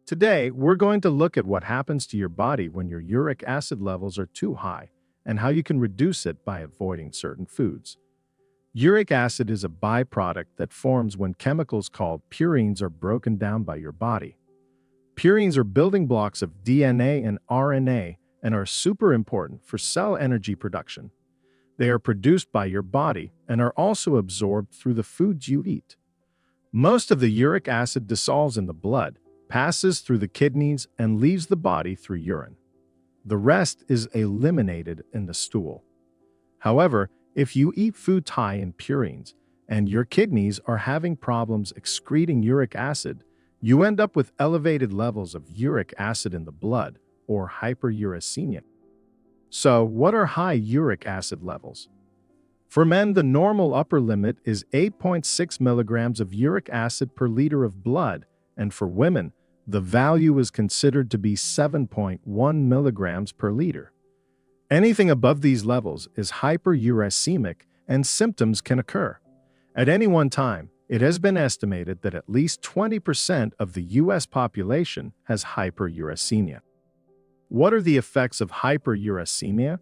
Today, we're going to look at what happens to your body when your uric acid levels are too high and how you can reduce it by avoiding certain foods. Uric acid is a byproduct that forms when chemicals called purines are broken down by your body. Purines are building blocks of DNA and RNA and are super important for cell energy production. They are produced by your body and are also absorbed through the foods you eat. Most of the uric acid dissolves in the blood, passes through the kidneys, and leaves the body through urine. The rest is eliminated in the stool. However, if you eat foods high in purines and your kidneys are having problems excreting uric acid, you end up with elevated levels of uric acid in the blood, or hyperuricemia. So, what are high uric acid levels? For men, the normal upper limit is 8.6 milligrams of uric acid per liter of blood, and for women, the value is considered to be 7.1 milligrams per liter. Anything above these levels is hyperuricemic, and symptoms can occur. At any one time, it has been estimated that at least 20% of the U.S. population has hyperuricemia. What are the effects of hyperuricemia?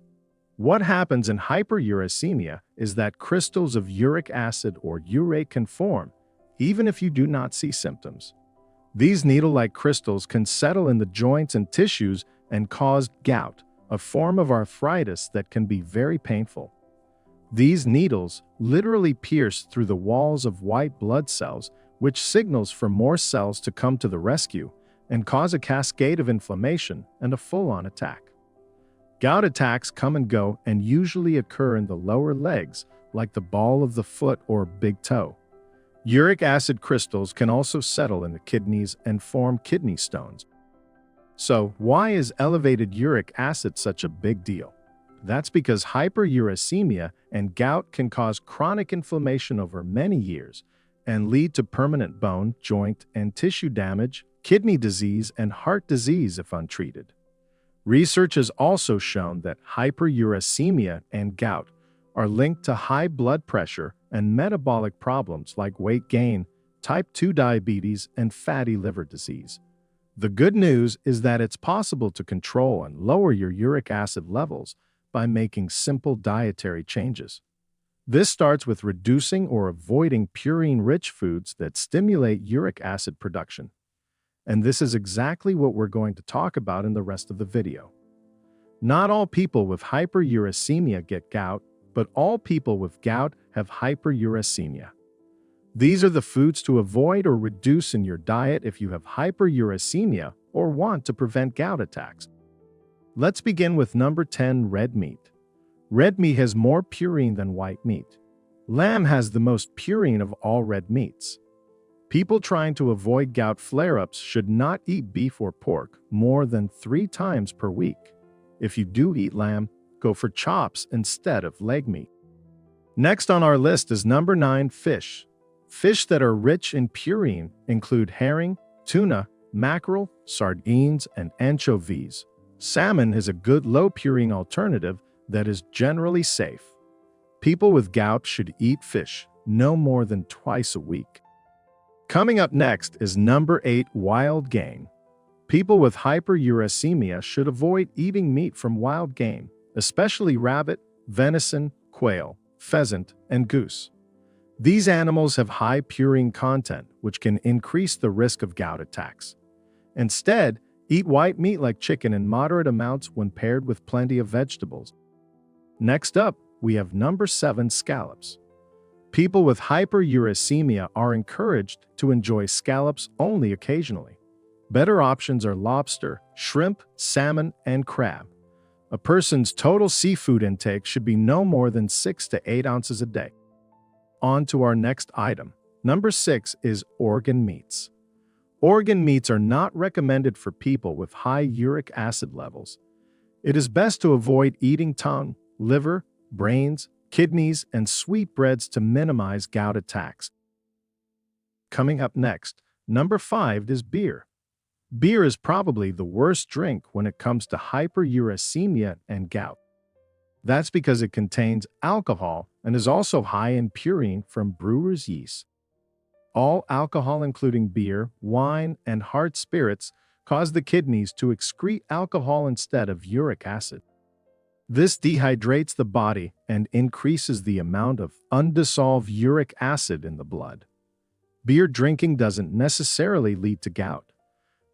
What happens in hyperuricemia is that crystals of uric acid or urate can form, even if you do not see symptoms. These needle-like crystals can settle in the joints and tissues and cause gout, a form of arthritis that can be very painful. These needles literally pierce through the walls of white blood cells, which signals for more cells to come to the rescue and cause a cascade of inflammation and a full-on attack. Gout attacks come and go and usually occur in the lower legs, like the ball of the foot or big toe. Uric acid crystals can also settle in the kidneys and form kidney stones. So, why is elevated uric acid such a big deal? That's because hyperuricemia and gout can cause chronic inflammation over many years and lead to permanent bone, joint, and tissue damage, kidney disease, and heart disease if untreated. Research has also shown that hyperuricemia and gout are linked to high blood pressure and metabolic problems like weight gain, type 2 diabetes, and fatty liver disease. The good news is that it's possible to control and lower your uric acid levels by making simple dietary changes. This starts with reducing or avoiding purine-rich foods that stimulate uric acid production. And this is exactly what we're going to talk about in the rest of the video. Not all people with hyperuricemia get gout, but all people with gout have hyperuricemia. These are the foods to avoid or reduce in your diet if you have hyperuricemia or want to prevent gout attacks. Let's begin with number 10, red meat. Red meat has more purine than white meat. Lamb has the most purine of all red meats. People trying to avoid gout flare-ups should not eat beef or pork more than 3 times per week. If you do eat lamb, go for chops instead of leg meat. Next on our list is number 9, fish. Fish that are rich in purine include herring, tuna, mackerel, sardines, and anchovies. Salmon is a good low-purine alternative that is generally safe. People with gout should eat fish no more than twice a week. Coming up next is number 8, wild game. People with hyperuricemia should avoid eating meat from wild game, especially rabbit, venison, quail, pheasant, and goose. These animals have high purine content, which can increase the risk of gout attacks. Instead, eat white meat like chicken in moderate amounts when paired with plenty of vegetables. Next up, we have number 7, scallops. People with hyperuricemia are encouraged to enjoy scallops only occasionally. Better options are lobster, shrimp, salmon, and crab. A person's total seafood intake should be no more than 6 to 8 ounces a day. On to our next item. Number 6 is organ meats. Organ meats are not recommended for people with high uric acid levels. It is best to avoid eating tongue, liver, brains, kidneys, and sweetbreads to minimize gout attacks. Coming up next, number 5 is beer. Beer is probably the worst drink when it comes to hyperuricemia and gout. That's because it contains alcohol and is also high in purine from brewer's yeast. All alcohol, including beer, wine, and hard spirits, cause the kidneys to excrete alcohol instead of uric acid. This dehydrates the body and increases the amount of undissolved uric acid in the blood. Beer drinking doesn't necessarily lead to gout,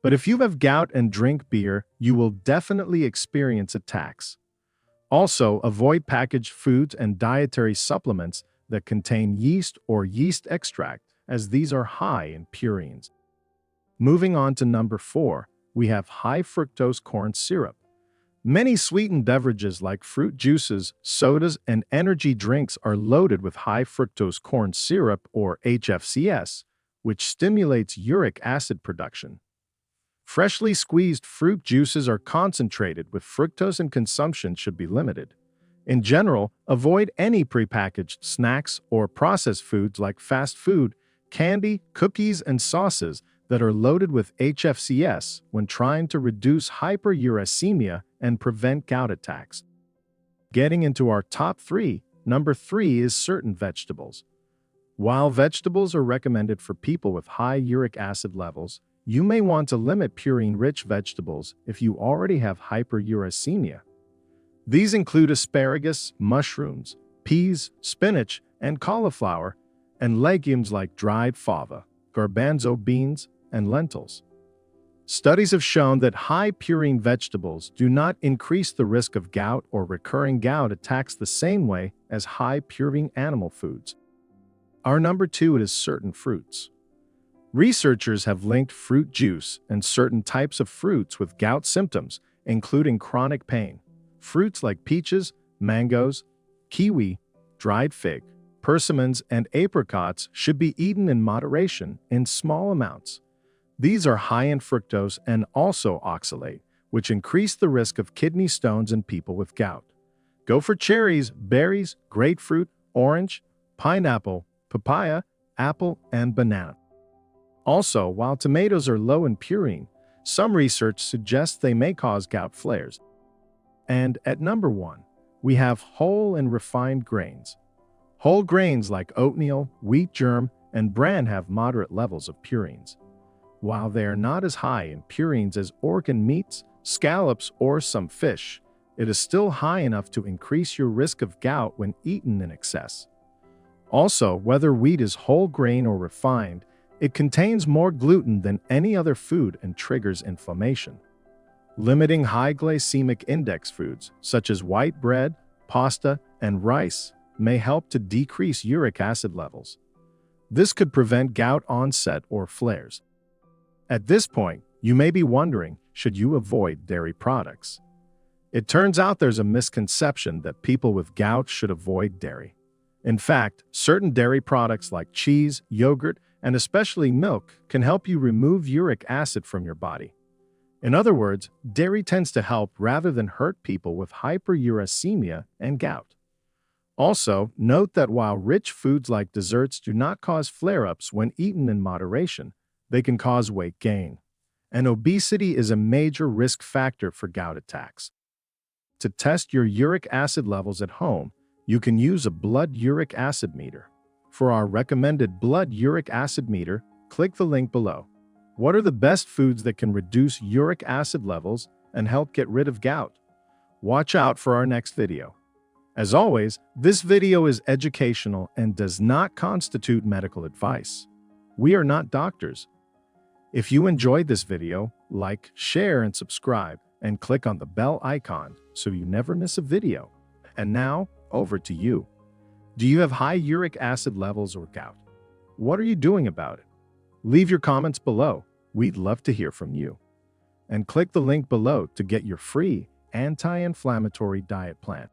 but if you have gout and drink beer, you will definitely experience attacks. Also, avoid packaged foods and dietary supplements that contain yeast or yeast extract, as these are high in purines. Moving on to number 4, we have high fructose corn syrup. Many sweetened beverages like fruit juices, sodas, and energy drinks are loaded with high fructose corn syrup or HFCS, which stimulates uric acid production. Freshly squeezed fruit juices are concentrated with fructose and consumption should be limited. In general, avoid any prepackaged snacks or processed foods like fast food, candy, cookies, and sauces that are loaded with HFCS when trying to reduce hyperuricemia and prevent gout attacks. Getting into our top 3, number 3 is certain vegetables. While vegetables are recommended for people with high uric acid levels, you may want to limit purine-rich vegetables if you already have hyperuricemia. These include asparagus, mushrooms, peas, spinach, and cauliflower, and legumes like dried fava, garbanzo beans, and lentils. Studies have shown that high purine vegetables do not increase the risk of gout or recurring gout attacks the same way as high purine animal foods. Our number 2 is certain fruits. Researchers have linked fruit juice and certain types of fruits with gout symptoms, including chronic pain. Fruits like peaches, mangoes, kiwi, dried fig, persimmons, and apricots should be eaten in moderation in small amounts. These are high in fructose and also oxalate, which increase the risk of kidney stones in people with gout. Go for cherries, berries, grapefruit, orange, pineapple, papaya, apple, and banana. Also, while tomatoes are low in purine, some research suggests they may cause gout flares. And at number 1, we have whole and refined grains. Whole grains like oatmeal, wheat germ, and bran have moderate levels of purines. While they are not as high in purines as organ meats, scallops, or some fish, it is still high enough to increase your risk of gout when eaten in excess. Also, whether wheat is whole grain or refined, it contains more gluten than any other food and triggers inflammation. Limiting high glycemic index foods, such as white bread, pasta, and rice, may help to decrease uric acid levels. This could prevent gout onset or flares. At this point, you may be wondering, should you avoid dairy products? It turns out there's a misconception that people with gout should avoid dairy. In fact, certain dairy products like cheese, yogurt, and especially milk can help you remove uric acid from your body. In other words, dairy tends to help rather than hurt people with hyperuricemia and gout. Also, note that while rich foods like desserts do not cause flare-ups when eaten in moderation, they can cause weight gain. And obesity is a major risk factor for gout attacks. To test your uric acid levels at home, you can use a blood uric acid meter. For our recommended blood uric acid meter, click the link below. What are the best foods that can reduce uric acid levels and help get rid of gout? Watch out for our next video. As always, this video is educational and does not constitute medical advice. We are not doctors. If you enjoyed this video, like, share, and subscribe, and click on the bell icon so you never miss a video. And now, over to you. Do you have high uric acid levels or gout? What are you doing about it? Leave your comments below. We'd love to hear from you. And click the link below to get your free anti-inflammatory diet plan.